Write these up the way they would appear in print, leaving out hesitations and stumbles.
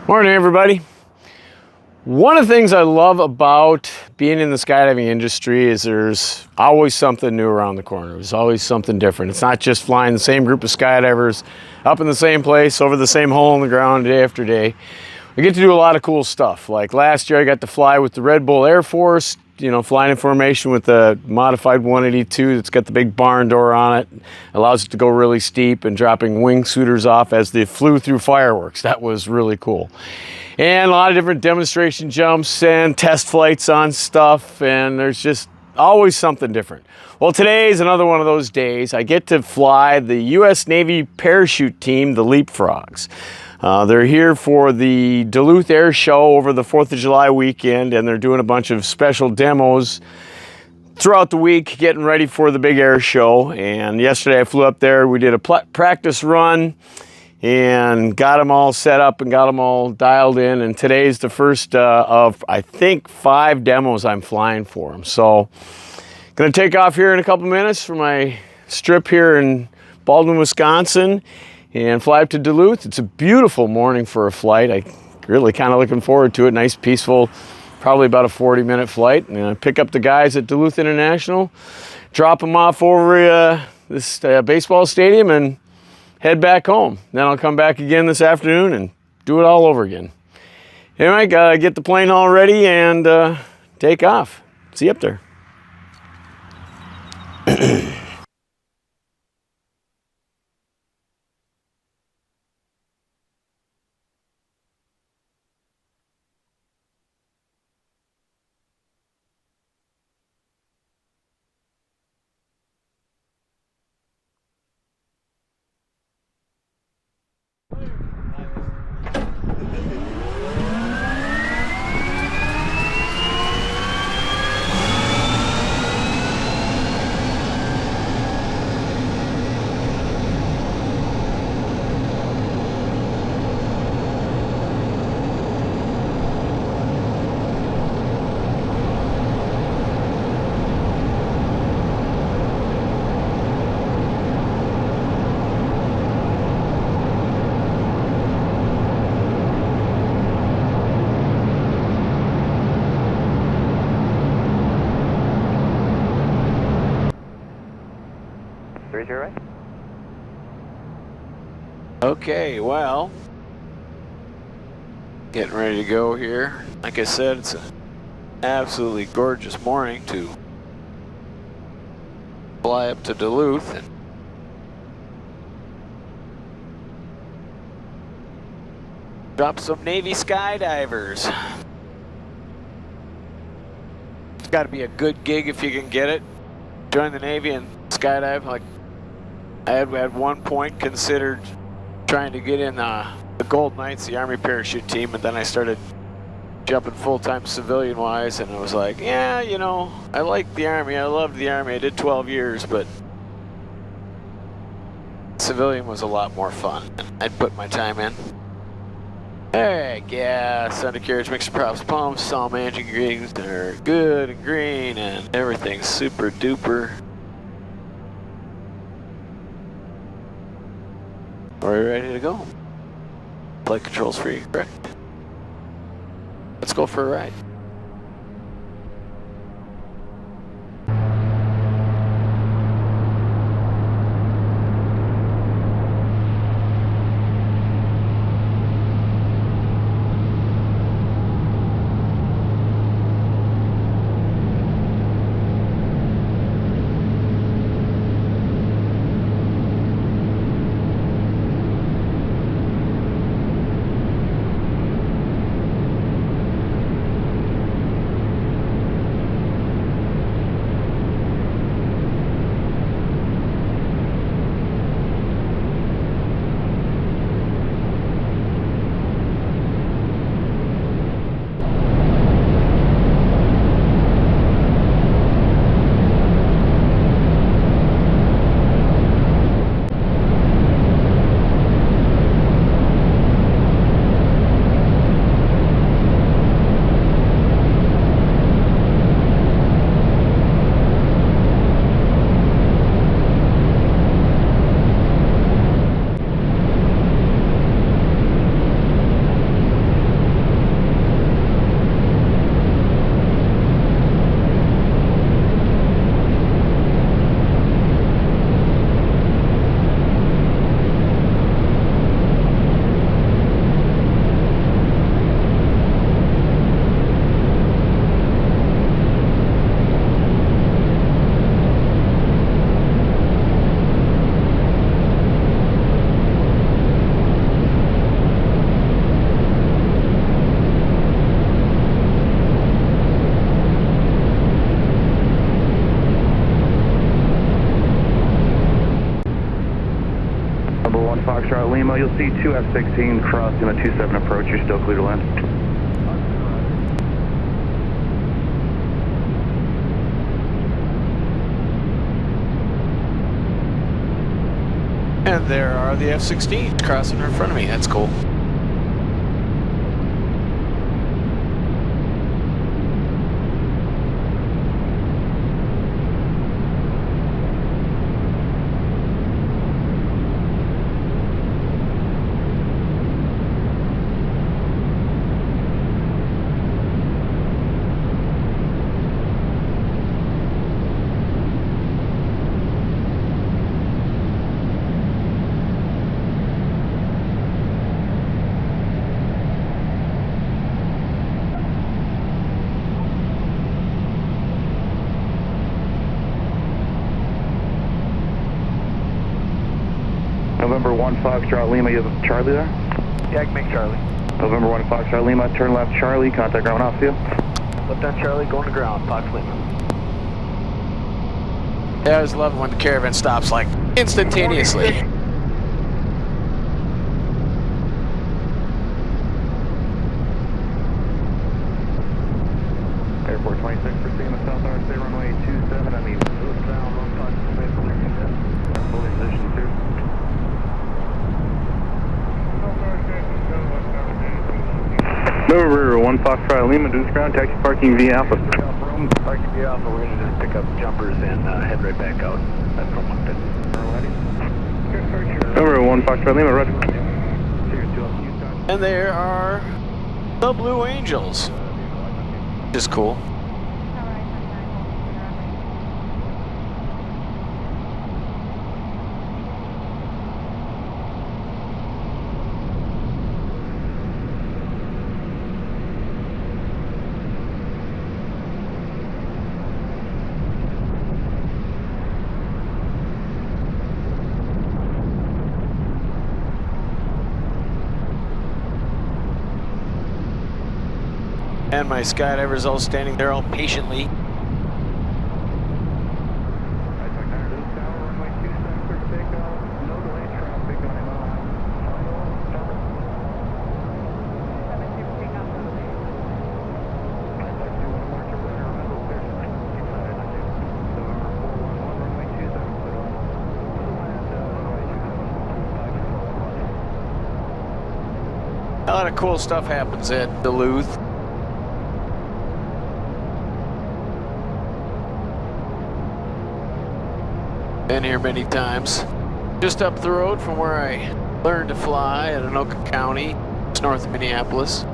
Morning, everybody. One of the things I love about being in the skydiving industry is there's always something new around the corner. There's always something different. It's not just flying the same group of skydivers up in the same place, over the same hole in the ground day after day. We get to do a lot of cool stuff. Like last year, I got to fly with the Red Bull Air Force, flying in formation with the modified 182 that's got the big barn door on it. Allows it to go really steep and dropping wingsuiters off as they flew through fireworks. That was really cool. And a lot of different demonstration jumps and test flights on stuff, and there's just always something different. Well, today is another one of those days. I get to fly the U.S. Navy parachute team, the Leapfrogs. They're here for the Duluth Air Show over the 4th of July weekend, and they're doing a bunch of special demos throughout the week, getting ready for the big air show. And yesterday I flew up there. We did a practice run and got them all set up and got them all dialed in. And today's the first of, I think, 5 demos I'm flying for them. So gonna take off here in a couple minutes for my strip here in Baldwin, Wisconsin, and fly up to Duluth. It's a beautiful morning for a flight. I really kind of looking forward to it. Nice, peaceful, probably about a 40-minute flight. And I pick up the guys at Duluth International, drop them off over this baseball stadium, and head back home. Then I'll come back again this afternoon and do it all over again. Anyway, gotta get the plane all ready and take off. See you up there. Right? Okay, well, getting ready to go here. Like I said, it's an absolutely gorgeous morning to fly up to Duluth and drop some Navy skydivers. It's got to be a good gig if you can get it. Join the Navy and skydive. Like I had at one point considered trying to get in the Gold Knights, the Army parachute team, and then I started jumping full-time civilian-wise, and I was like, yeah, I liked the Army. I loved the Army. I did 12 years, but civilian was a lot more fun. I'd put my time in. Alright, gas, undercarriage, mixture props, pumps, all managing ingredients are good and green, and everything's super duper. Are we ready to go? Flight controls free, correct? Let's go for a ride. Foxtrot Lima, you'll see two F-16 crossing the 27 approach. You're still clear to land. And there are the F-16s crossing in front of me. That's cool. November 1 Foxtrot Lima, you have Charlie there? Yeah, I can make Charlie. November 1 Foxtrot Lima, turn left Charlie, contact ground off field. Left on Charlie, going to ground, Fox Lima. Yeah, I always love it when the Caravan stops like instantaneously. Airport 26, proceeding to South RSA runway 27, I mean, ground, 1 Fox Lima, fully positioned too. November 1 Foxtrot Lima, Deuce ground, taxi parking via Alpha. Parking via Alpha, we're going to just pick up jumpers and head right back out. That's from one bit. November 1 Foxtrot Lima, roger. And there are the Blue Angels. Which is cool. And my skydivers all standing there all patiently. A lot of cool stuff happens at Duluth. Been here many times. Just up the road from where I learned to fly at Anoka County. It's north of Minneapolis. Tower,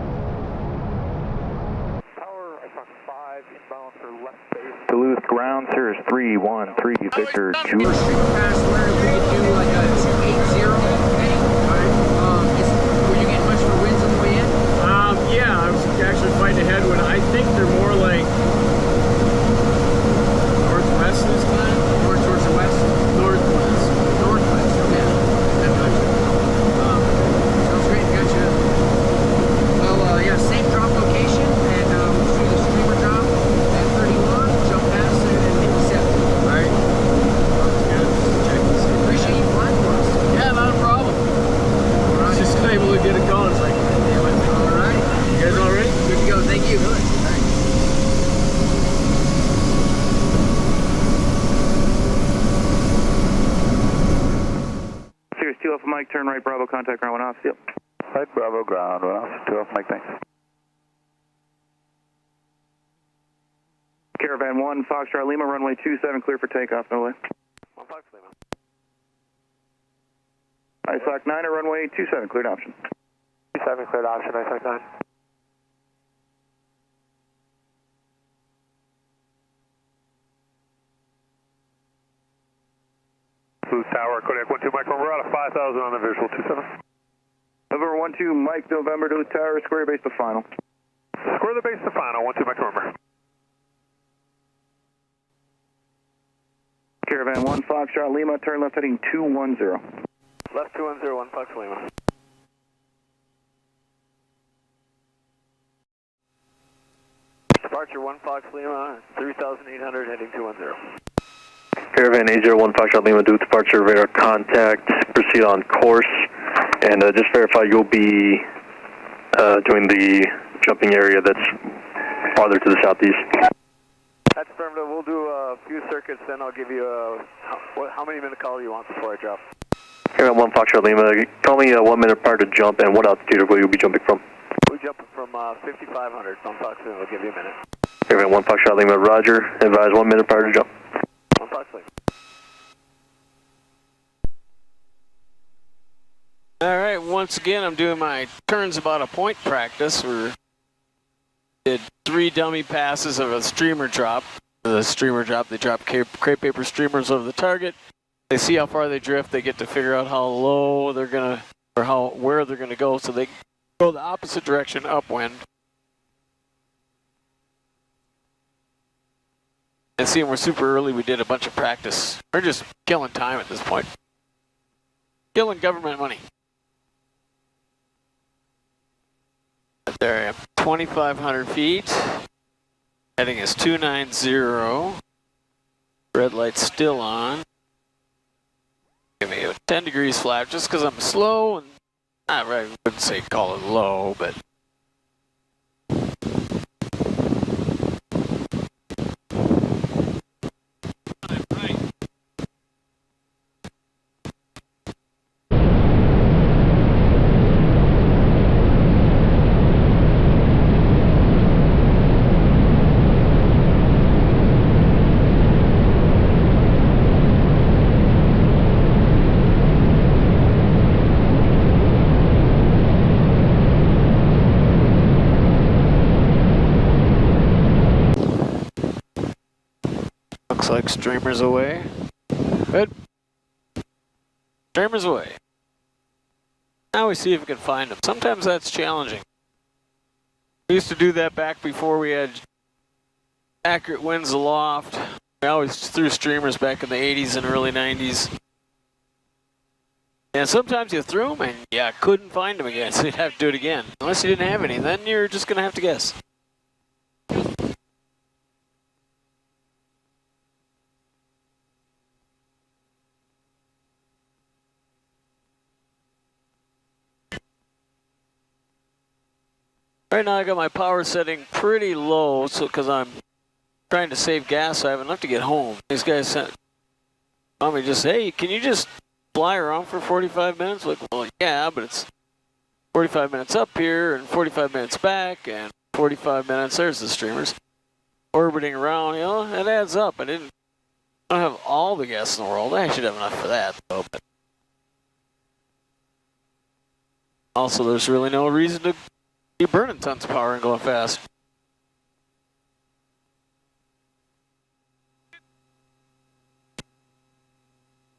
I talk 5, inbound for left base. Duluth ground, Cirrus 313, Victor Julie. Super fast where we could do like a 280 thing. Were you getting much for winds on the way in? Yeah, I was actually fighting a headwind. I think they're more like northwest this time. More towards the west? Northwest. Northwest, okay. Sounds great, gotcha. Well, yeah, safe drop location, and we'll do the streamer drop at 31, jump past it at 57. Alright. Sounds good. Check this out. Appreciate you flying for us. Yeah, not a problem. Alright. Just able to get it going. It's like, Alright. you guys all ready? Good to go, thank you. Good. Cirrus 2 Alpha Mike, turn right Bravo, contact ground 1 off field. Right Bravo, ground 1 off, 2 Alpha Mike, thanks. Caravan 1, Foxtrot Lima, runway 27, clear for takeoff, no way. 1 Fox Lima. ISOC 9 or runway 27, cleared option. 27, cleared option, ISOC 9. Blue Tower, Kodiak 12 Mike, we're out of 5,000 on the visual, 27. November 12 Mike, November, Duluth Tower, square base to final. Square the base to final, 12 Mike, November. Caravan 1, Foxtrot Lima, turn left heading 210. Left 210, 1 Fox Lima. Departure 1 Fox Lima, 3,800 heading 210. Caravan 801 Foxtrot Lima, due departure radar contact, proceed on course. And just verify you'll be doing the jumping area that's farther to the southeast. That's affirmative. We'll do a few circuits, then I'll give you how many minute call you want before I drop? Here at 1 Foxtrot Lima, tell me 1 minute prior to jump and what altitude will you be jumping from? We're jumping from 5,500 on Fox Lima. We'll give you a minute. Here at 1 Foxtrot Lima, roger. Advise 1 minute prior to jump. 1 Fox Lima. All right, once again, I'm doing my turns about a point practice. We did 3 dummy passes of a streamer drop. The streamer drop, they drop crepe paper streamers over the target. They see how far they drift. They get to figure out how low they're gonna, or where they're gonna go, so they go the opposite direction upwind. And seeing we're super early, we did a bunch of practice. We're just killing time at this point. Killing government money. There I am, 2,500 feet. Heading is 290. Red light's still on. Give me a 10 degrees flap just because I'm slow and I wouldn't say call it low, but looks like streamers away. Good. Streamers away. Now we see if we can find them. Sometimes that's challenging. We used to do that back before we had accurate winds aloft. We always threw streamers back in the 80s and early 90s. And sometimes you threw them and you couldn't find them again, so you'd have to do it again. Unless you didn't have any, then you're just going to have to guess. Right now I got my power setting pretty low, so because I'm trying to save gas, so I have enough to get home. These guys sent me just, hey, can you just fly around for 45 minutes? Like, well, yeah, but it's 45 minutes up here and 45 minutes back and 45 minutes, there's the streamers, orbiting around, you know, it adds up. I don't have all the gas in the world. I should have enough for that, though. But also, there's really no reason to be burning tons of power and going fast.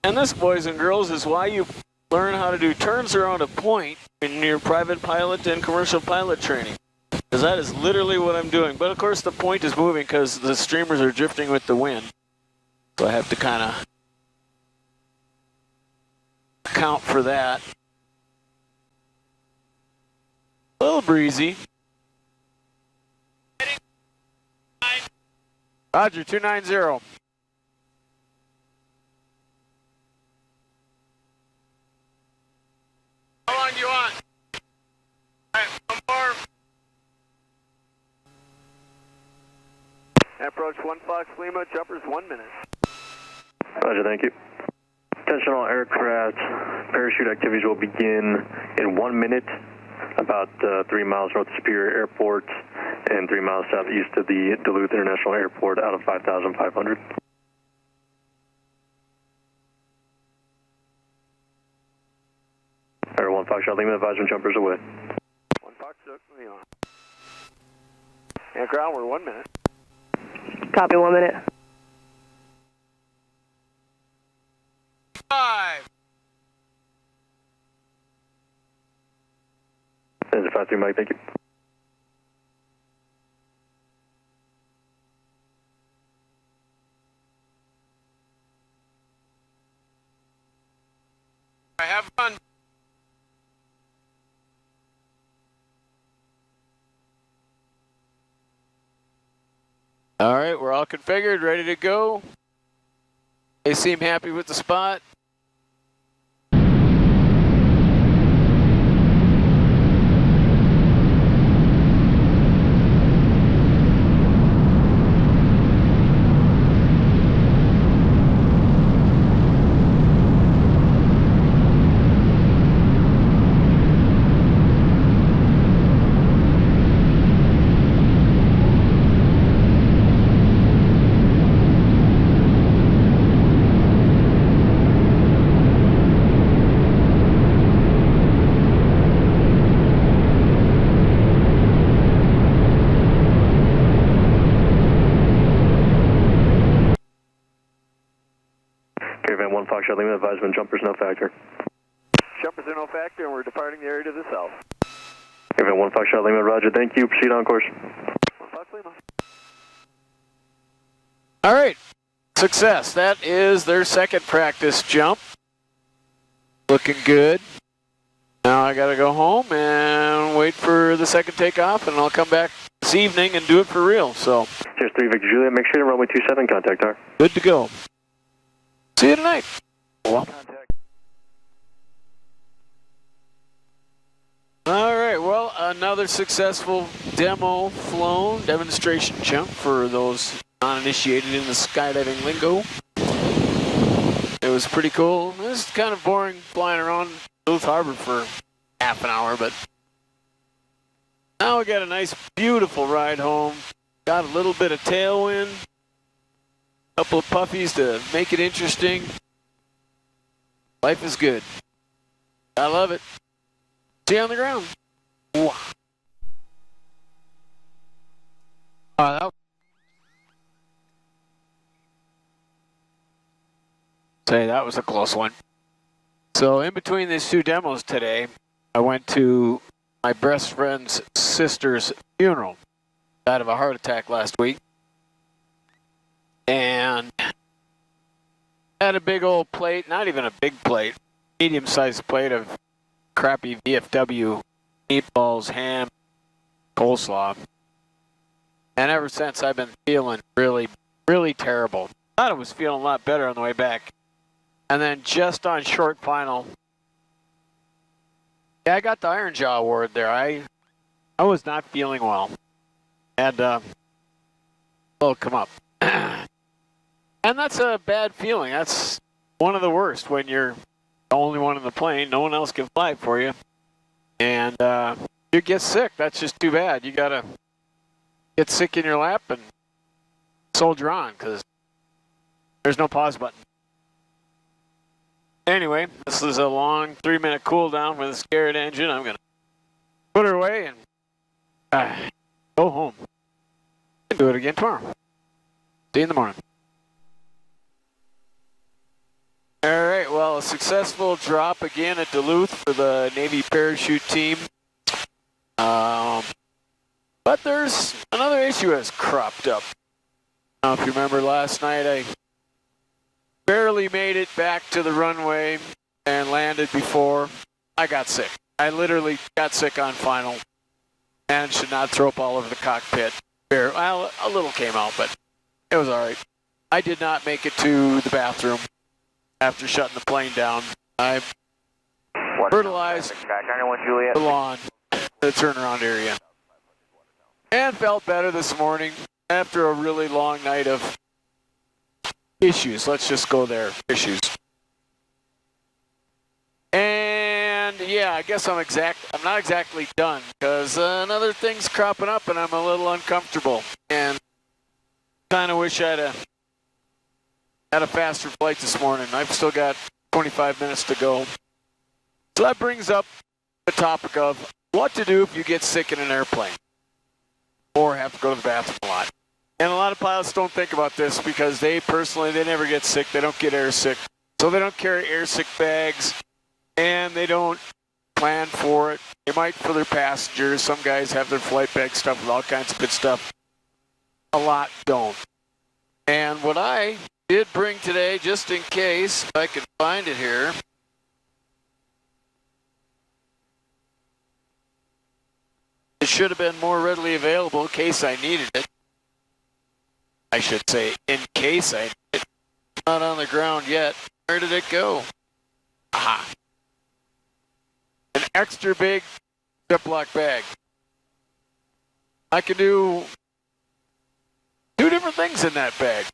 And this, boys and girls, is why you learn how to do turns around a point in your private pilot and commercial pilot training. Because that is literally what I'm doing. But of course the point is moving because the streamers are drifting with the wind. So I have to kind of account for that. A little breezy. Roger, 290. How long do you want? All right, one more. Approach 1 Fox Lima, jumpers 1 minute. Roger, thank you. Attention all aircraft, parachute activities will begin in 1 minute, about 3 miles north of Superior Airport and 3 miles southeast of the Duluth International Airport out of 5,500. Air 1 Foxtrot Lima, advisement jumpers away. 1 Foxtrot Lima. And ground, we're 1 minute. Copy, 1 minute. 5. There's a 5-3 Mike, thank you. I have fun. All right, we're all configured, ready to go. They seem happy with the spot. Charlie, advisement, jumpers no factor. Jumpers are no factor, and we're departing the area to the south. Airman 1 Foxtrot Lima, roger, thank you, proceed on course. 1 Fox Lima. All right, success. That is their second practice jump. Looking good. Now I gotta go home and wait for the second takeoff, and I'll come back this evening and do it for real. So, Cheers 3 Victor Juliet, make sure to runway 27, contact R. good to go. See you tonight. Well. Contact. All right, well, another successful demo flown, demonstration jump for those non-initiated in the skydiving lingo. It was pretty cool. It was kind of boring flying around Duluth Harbor for half an hour, but now we got a nice, beautiful ride home. Got a little bit of tailwind, a couple of puffies to make it interesting. Life is good. I love it. See you on the ground. Wow. That was a close one. So in between these two demos today, I went to my best friend's sister's funeral. Died of a heart attack last week. And had a big old plate, not even a big plate, medium-sized plate of crappy VFW meatballs, ham, coleslaw. And ever since, I've been feeling really, really terrible. Thought I was feeling a lot better on the way back. And then just on short final, yeah, I got the Iron Jaw award there. I was not feeling well. And well, come up. And that's a bad feeling. That's one of the worst when you're the only one in the plane. No one else can fly for you. And you get sick. That's just too bad. You got to get sick in your lap and soldier on because there's no pause button. Anyway, this is a long 3-minute cool down with a scared engine. I'm going to put her away and go home. And do it again tomorrow. See you in the morning. All right, well, a successful drop again at Duluth for the Navy parachute team. But there's another issue has cropped up. Now, if you remember last night, I barely made it back to the runway and landed before I got sick. I literally got sick on final and should not throw up all over the cockpit. Well, a little came out, but it was all right. I did not make it to the bathroom after shutting the plane down. I fertilized the lawn, the turnaround area, and felt better this morning after a really long night of issues. Let's just go there. Issues. And yeah, I guess I'm not exactly done because another thing's cropping up and I'm a little uncomfortable and kind of wish I'd had a faster flight this morning. I've still got 25 minutes to go. So that brings up the topic of what to do if you get sick in an airplane or have to go to the bathroom a lot. And a lot of pilots don't think about this because they never get sick. They don't get air sick. So they don't carry air sick bags and they don't plan for it. They might for their passengers. Some guys have their flight bag stuffed with all kinds of good stuff. A lot don't. And what I did bring today, just in case, if I can find it here. It should have been more readily available in case I needed it. I should say, in case I needed it. Not on the ground yet. Where did it go? Aha. An extra big Ziploc bag. I can do 2 different things in that bag.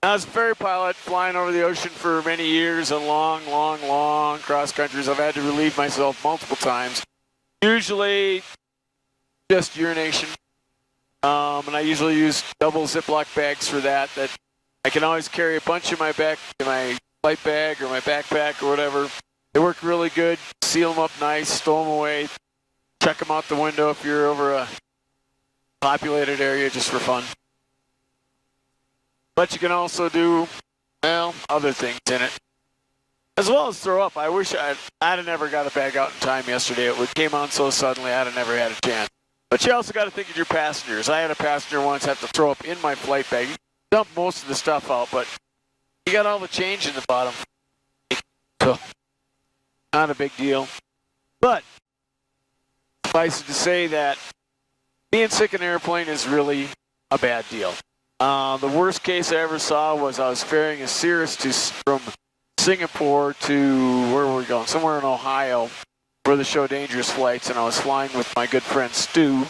I was a ferry pilot flying over the ocean for many years and long cross countries. I've had to relieve myself multiple times. Usually just urination. And I usually use double Ziploc bags for that. That I can always carry a bunch in my flight bag or my backpack or whatever. They work really good. Seal them up nice, stow them away. Check them out the window if you're over a populated area just for fun. But you can also do well, other things in it. As well as throw up. I wish I'd have never got a bag out in time yesterday. It came on so suddenly, I'd have never had a chance. But you also got to think of your passengers. I had a passenger once have to throw up in my flight bag. You dump most of the stuff out, but you got all the change in the bottom. So, not a big deal. But, suffice it to say that being sick in an airplane is really a bad deal. The worst case I ever saw was I was ferrying a Cirrus from Singapore to, where were we going? Somewhere in Ohio, where they show dangerous flights, and I was flying with my good friend Stu.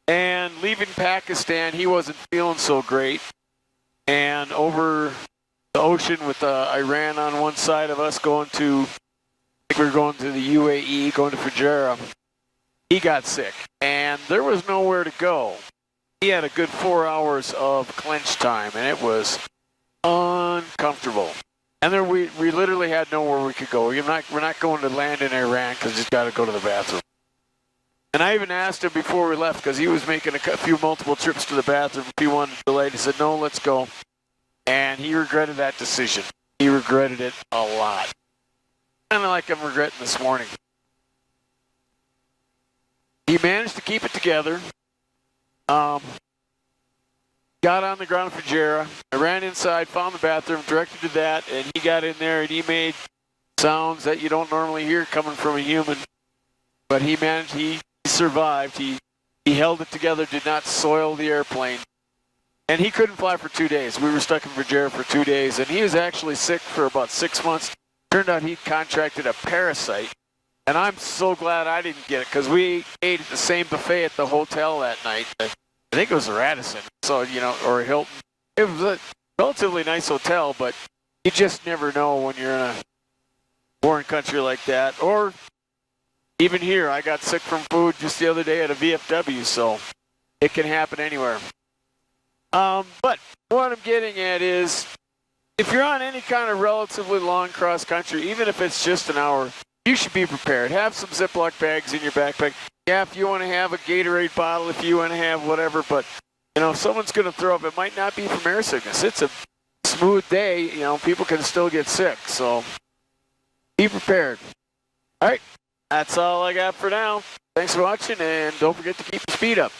And leaving Pakistan, he wasn't feeling so great. And over the ocean with Iran on one side of us going to, I think we were going to the UAE, going to Fujairah, he got sick. And there was nowhere to go. He had a good 4 hours of clench time, and it was uncomfortable. And then we literally had nowhere we could go. We're not going to land in Iran because he's got to go to the bathroom. And I even asked him before we left because he was making a few multiple trips to the bathroom. If he wanted to delay, he said, no, let's go. And he regretted that decision. He regretted it a lot. Kind of like I'm regretting this morning. He managed to keep it together. Got on the ground for Fujairah. I ran inside, found the bathroom, directed to that, and he got in there and he made sounds that you don't normally hear coming from a human. But he managed, he survived. He held it together, did not soil the airplane. And he couldn't fly for 2 days. We were stuck in Fujairah for 2 days, and he was actually sick for about 6 months. Turned out he'd contracted a parasite. And I'm so glad I didn't get it, because we ate at the same buffet at the hotel that night. I think it was a Radisson, so, or a Hilton. It was a relatively nice hotel, but you just never know when you're in a foreign country like that. Or even here, I got sick from food just the other day at a VFW, so it can happen anywhere. But what I'm getting at is, if you're on any kind of relatively long cross-country, even if it's just an hour, you should be prepared. Have some Ziploc bags in your backpack. Yeah, if you want to have a Gatorade bottle, if you want to have whatever, but, if someone's going to throw up, it might not be from air sickness. It's a smooth day, people can still get sick, so be prepared. All right, that's all I got for now. Thanks for watching, and don't forget to keep the speed up,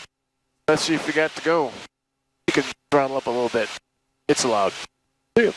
especially if you got to go. You can throttle up a little bit. It's allowed. See you.